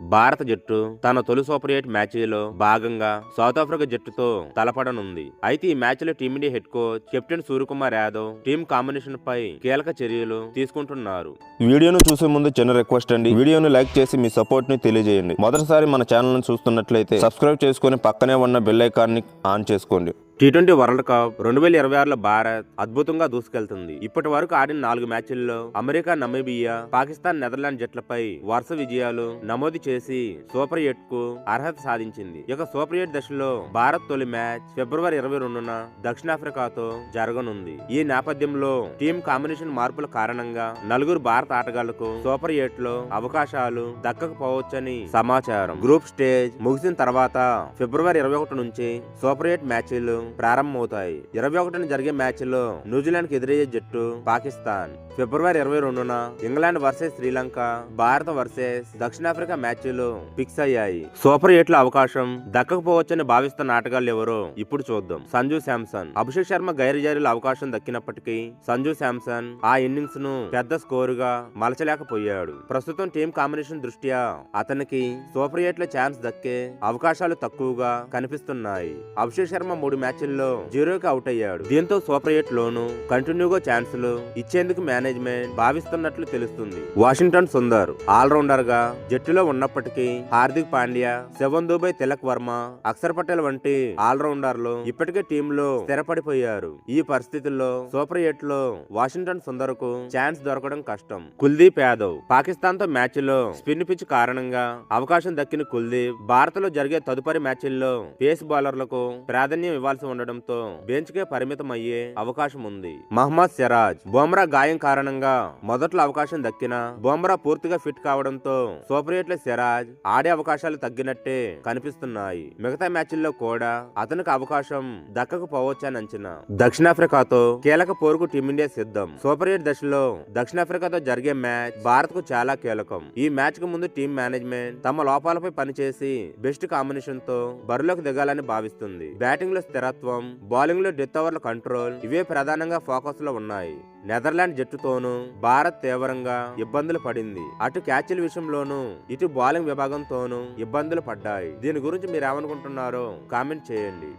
భారత జట్టు తన తొలి సూపర్ 8 మ్యాచ్లో భాగంగా సౌత్ ఆఫ్రికా జట్టుతో తలపడనుంది. అయితే ఈ మ్యాచ్లో team India head coach captain Suryakumar Yadav team combination పై కీలక చర్యలు తీసుకుంటున్నారు. వీడియోను చూసే ముందు చిన్న రిక్వెస్ట్ అండి, వీడియోను లైక్ చేసి మీ సపోర్ట్ ని తెలియజేయండి. మొదటిసారి మన ఛానల్ ను చూస్తున్నట్లయితే సబ్స్క్రైబ్ చేసుకుని పక్కనే ఉన్న బెల్ ఐకాన్ ని ఆన్ చేసుకోండి. T20 వరల్డ్ కప్ 2026లో భారత్ అద్భుతంగా దూసుకెళ్తుంది. ఇప్పటి వరకు ఆడిన 4 మ్యాచ్ల్లో అమెరికా, నమీబియా, పాకిస్తాన్, నెదర్లాండ్ జట్లపై వరుస విజయాలు నమోదు చేసి సూపర్ 8 కు అర్హత సాధించింది. ఇక సూపర్ 8 దశలో భారత్ తొలి మ్యాచ్ ఫిబ్రవరి 22న దక్షిణాఫ్రికాతో జరగనుంది. ఈ నేపథ్యంలో టీం కాంబినేషన్ మార్పుల కారణంగా నలుగురు భారత ఆటగాళ్లకు సూపర్ 8 లో అవకాశాలు దక్కకపోవచ్చని సమాచారం. గ్రూప్ స్టేజ్ ముగిసిన తర్వాత ఫిబ్రవరి 21 నుంచి సూపర్ 8 మ్యాచ్లు ప్రారంభమవుతాయి. 21న జరిగే మ్యాచ్ లో న్యూజిలాండ్ కి ఎదురయ్యే జట్టు పాకిస్తాన్. ఫిబ్రవరి 22న ఇంగ్లాండ్ వర్సెస్ శ్రీలంక, భారత వర్సెస్ దక్షిణాఫ్రికా మ్యాచ్లు ఫిక్స్ అయ్యాయి. సూపర్ 8 లో అవకాశం దక్కకపోవచ్చని భావిస్తున్న ఆటగాళ్లు ఎవరో ఇప్పుడు చూద్దాం. సంజు శాంసన్. అభిషేక్ శర్మ గైర్జారీలో అవకాశం దక్కినప్పటికీ సంజు శాంసన్ ఆ ఇన్నింగ్స్ ను పెద్ద స్కోర్ గా మలచలేకపోయాడు. ప్రస్తుతం టీం కాంబినేషన్ దృష్ట్యా అతనికి సూపర్ 8 లో ఛాన్స్ దక్కే అవకాశాలు తక్కువగా కనిపిస్తున్నాయి. అభిషేక్ శర్మ 3 మ్యాచ్ల్లో 0కి అవుట్ అయ్యాడు. దీంతో సూపర్ 8 లోను కంటిన్యూగా ఛాన్సులు ఇచ్చేందుకు మేనేజ్మెంట్ భావిస్తున్నట్లు తెలుస్తుంది. వాషింగ్టన్ సుందర్ ఆల్రౌండర్ గా జట్టులో ఉన్నప్పటికీ హార్దిక్ పాండ్యా, శివన్ దుబే, తిలక్ వర్మ, అక్షర్ పటేల్ వంటి ఆల్రౌండర్లు ఇప్పటికే టీంలో స్థిరపడిపోయారు. ఈ పరిస్థితుల్లో సూపర్ 8 లో వాషింగ్టన్ సుందర్ కు ఛాన్స్ దొరకడం కష్టం. కుల్దీప్ యాదవ్. పాకిస్తాన్ తో మ్యాచ్ లో స్పిన్ పిచ్ కారణంగా అవకాశం దక్కిన కుల్దీప్ భారత్ లో జరిగే తదుపరి మ్యాచ్ల్లో పేస్ బౌలర్లకు ప్రాధాన్యం ఇవ్వాల్సి ఉండడంతో బెంచ్ కే పరిమితం అయ్యే అవకాశం ఉంది. మహమ్మద్ సిరాజ్. బుమ్రా గాయం కారణంగా మొదట్లో అవకాశం దక్కినా బుమ్రా పూర్తిగా ఫిట్ కావడంతో సూపర్ 8 లో సిరాజ్ ఆడే అవకాశాలు తగ్గినట్టే కనిపిస్తున్నాయి. మిగతా మ్యాచ్ల్లో కూడా అతనికి అవకాశం దక్కకపోవచ్చని అంచనా. దక్షిణాఫ్రికాతో కీలక పోరుకు టీమిండియా సిద్ధం. సూపర్ 8 దశలో దక్షిణాఫ్రికాతో జరిగే మ్యాచ్ భారత్ కు చాలా కీలకం. ఈ మ్యాచ్ కు ముందు టీం మేనేజ్మెంట్ తమ లోపాలపై పనిచేసి బెస్ట్ కాంబినేషన్ తో బరిలోకి దిగాలని భావిస్తుంది. బ్యాటింగ్ లో స్థిరత్వం, బౌలింగ్ లో డెత్ ఓవర్ల కంట్రోల్ ఇవే ప్రధానంగా ఫోకస్ లో ఉన్నాయి. నెదర్లాండ్ జట్టుతోనూ భారత్ తీవ్రంగా ఇబ్బందులు పడింది. అటు క్యాచ్ల విషయంలోనూ ఇటు బౌలింగ్ విభాగంతోనూ ఇబ్బందులు పడ్డాయి. దీని గురించి మీరేమనుకుంటున్నారో కామెంట్ చేయండి.